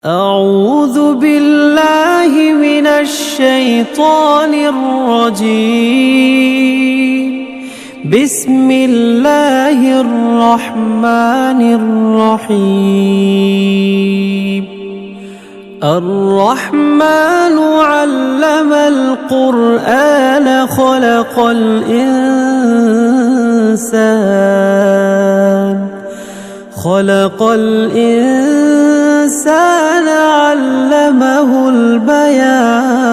أعوذ بالله من الشيطان الرجيم. بسم الله الرحمن الرحيم. الرحمن علم القرآن خلق الإنسان علمه البيان.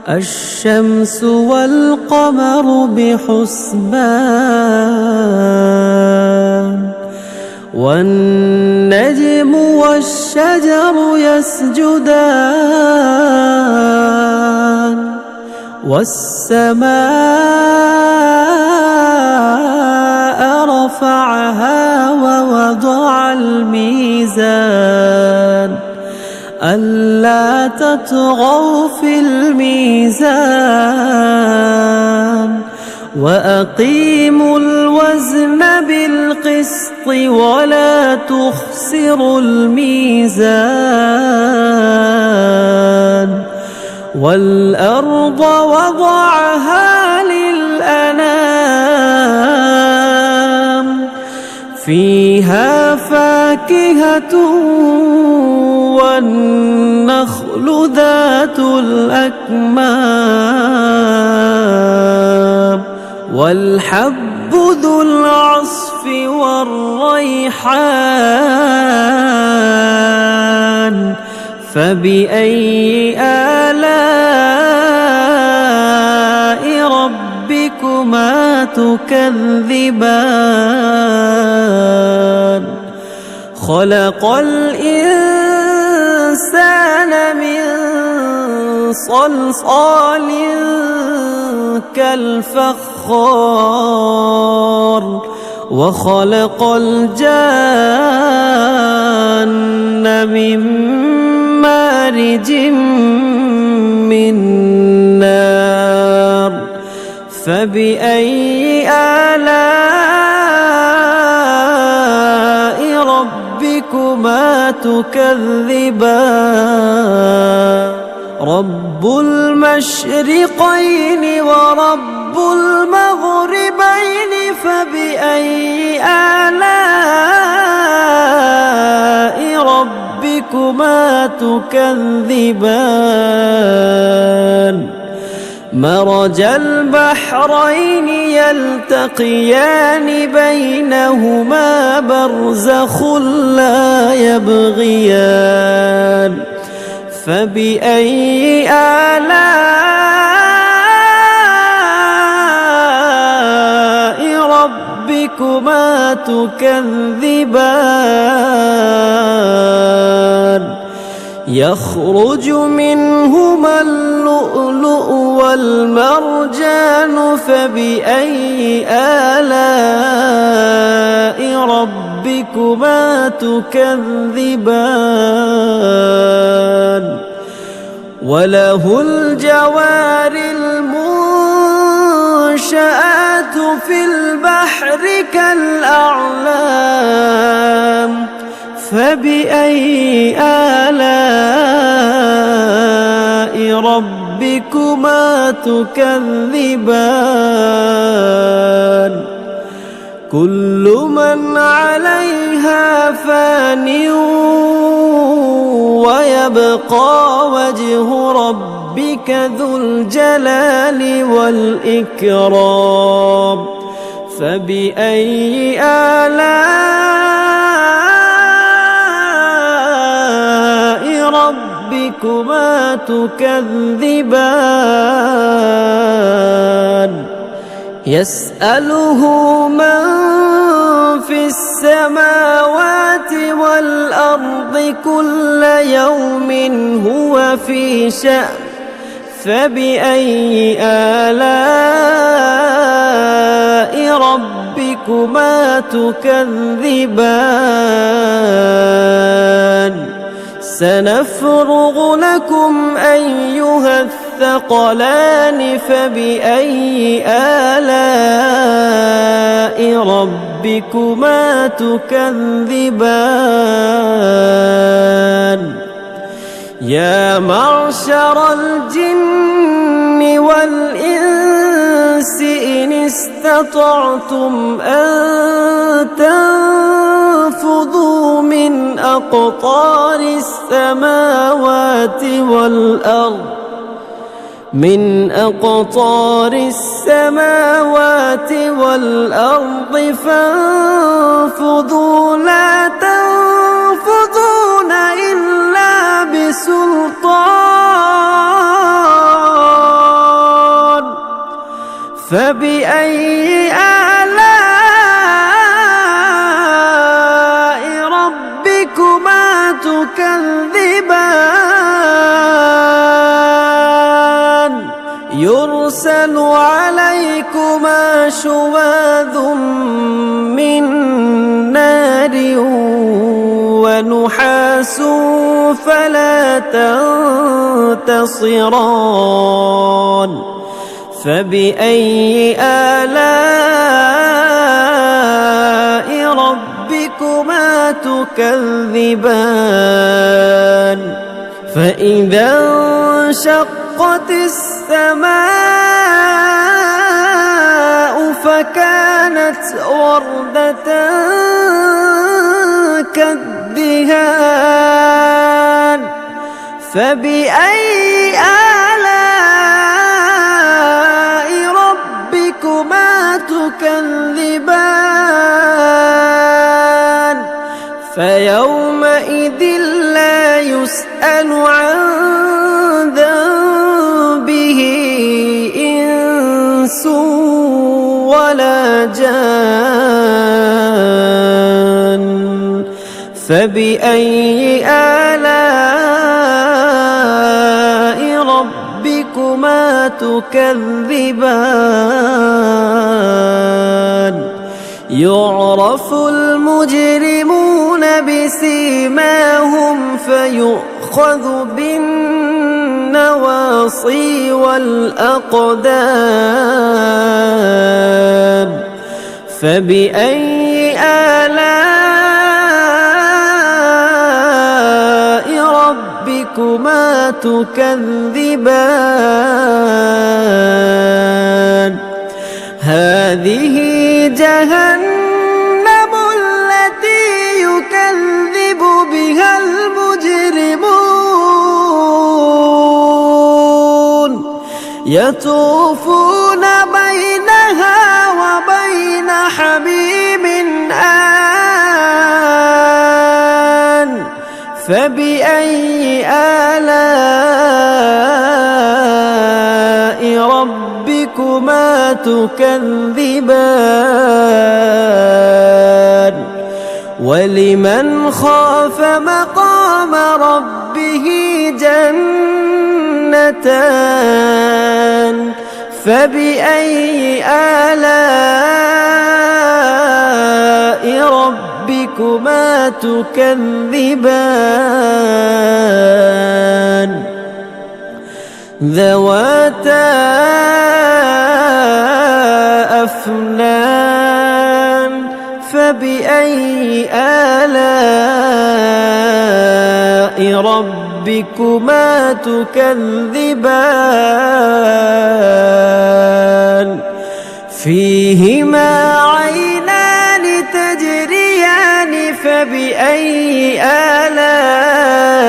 الشمس والقمر بحسبان، والنجم والشجر يسجدان، والسماء رفعها ووضع الميزان ألا تطغوا في الميزان، وأقيموا الوزن بالقسط ولا تخسروا الميزان. والأرض وضعها للأنام، فيها فاكهة والنخل ذات الأكمام، والحب ذو العصف والريحان. فبأي آلاء ربكما تكذبان؟ خلق الإنسان من صلصال كالفخار، وخلق الجان من مارج من نار. فبأي آلاء ربكما تكذبان؟ رب المشرقين ورب المغربين، فبأي آلاء ربكما تكذبان؟ مرج البحرين يلتقيان بينهما برزخ لا يبغيان. فبأي آلاء ربكما تكذبان؟ يخرج منهما اللؤلؤ والمرجان. فبأي آلاء ربكما تكذبان؟ وله الجوار المنشآت في البحر كالأعلام. فبأي آلاء ربكما تكذبان؟ كل من عليها فان، ويبقى وجه ربك ذو الجلال والإكرام. فبأي آلاء ربكما تكذبان؟ يسأله من في السماوات والأرض كل يوم هو في شأن. فبأي آلاء ربكما تكذبان؟ سنفرغ لكم أيها الثقلان. فبأي آلاء ربكما ربكما تكذبان يا معشر الجن والإنس إن استطعتم أن تنفذوا من أقطار السماوات والأرض فانفذوا لا تنفذون إلا بسلطان فبأي آلاء ربكما تكذبان يرسل عليكما شواظ من نار ونحاس فلا تنتصران فبأي آلاء ربكما تكذبان فإذا انشقت السماء فكانت وردة كالدهان فبأي آلاء ربكما تكذبان فيومئذ لا يسأل عن ذنبه إنس ولا جان فبأي آلاء ربكما تكذبان يعرف المجرمون بسيماهم فيؤخذ بالنواصي والأقدام فبأي آلاء ربكما تكذبان هذه جهنم التي يكذب بها المجرمون يطوفون بينها وبين حميم آن فبأي آلاء ربكما تكذبان ولمن خاف مقام ربه جنتان فبأي آلاء ربكما تكذبان ذواتا أفنان فبأي آلاء ربكما تكذبان فيهما عينان تجريان فبأي آلاء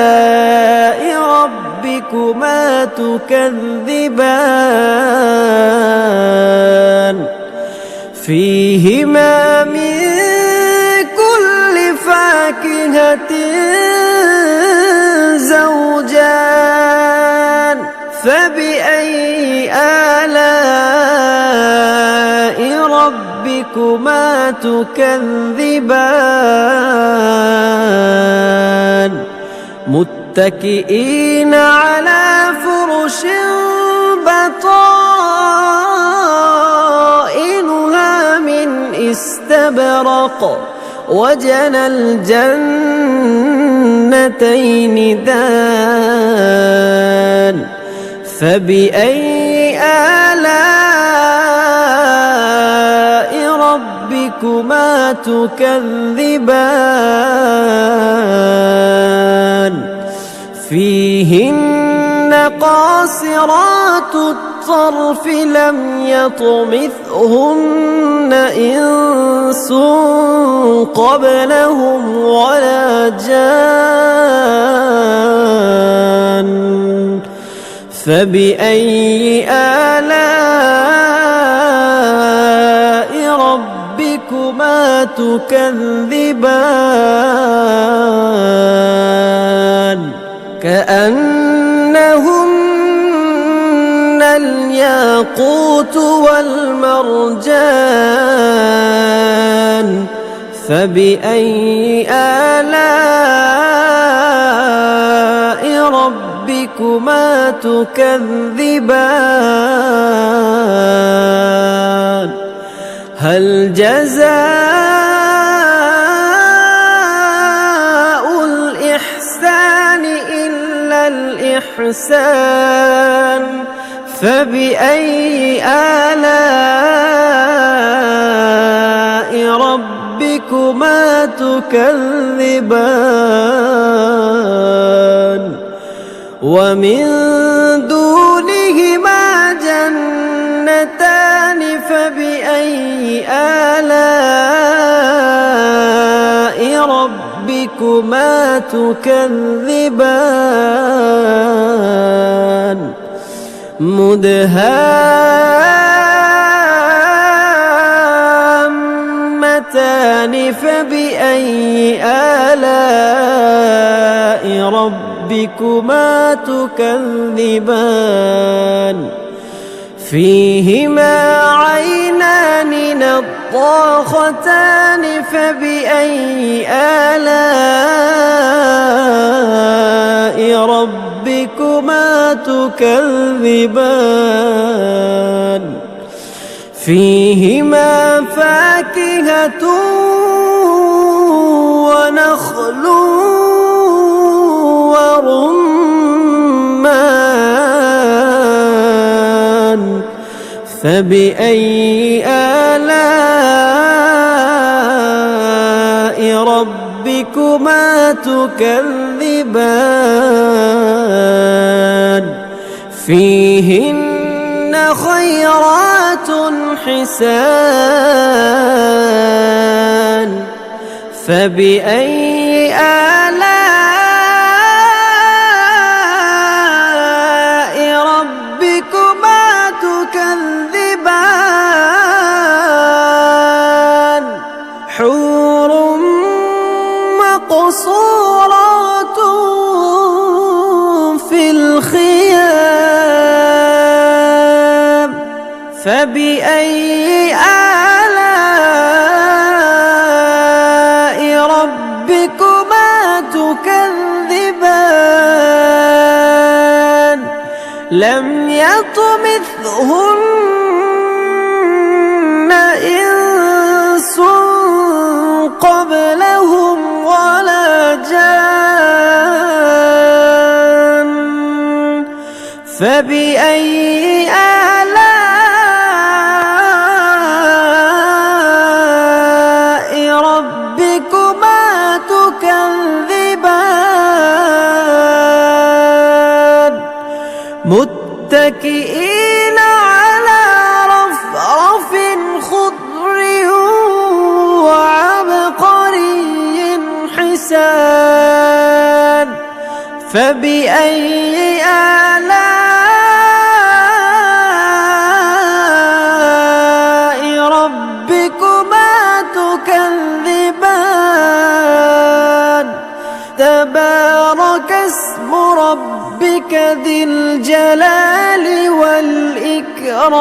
ربكما تكذبان فيهما من كل فاكهة زوجان فبأي آلاء ربكما تكذبان متكئين على فرش بطائنها من استبرق وجنى الجنتين دان فبأي آلاء ربكما ربكما تكذبان فيهن قاصرات الطرف لم يطمثهن إنس قبلهم ولا جان فبأي آلاء ربكما تكذبان كأنهن الياقوت والمرجان فبأي آلاء ربكما تكذبان هل جزاء الإحسان إلا الإحسان فبأي آلاء ربكما تكذبان ومن دونهما جنتان فبأي آلاء ربكما تكذبان مدهامتان فبأي آلاء ربكما تكذبان فيهما عينان نضاختان فبأي آلاء ربكما تكذبان فيهما فاكهة ونخل ورمان فبأي آلاء ربكما تكذبان فيهن خيرات حسان فبأي آلاء ربكما تكذبان حور مقصورات في الخيام فبأي آلاء ربكما تكذبان لم يطمثهن إنس قبلهم ولا جان فبأي آلاء ربكما تكذبان متكئين على رفرف خضر وعبقري حسان فبأي آلاء ربكما تكذبان تبارك اسم ربك ربك ذي الجلال والإكرام.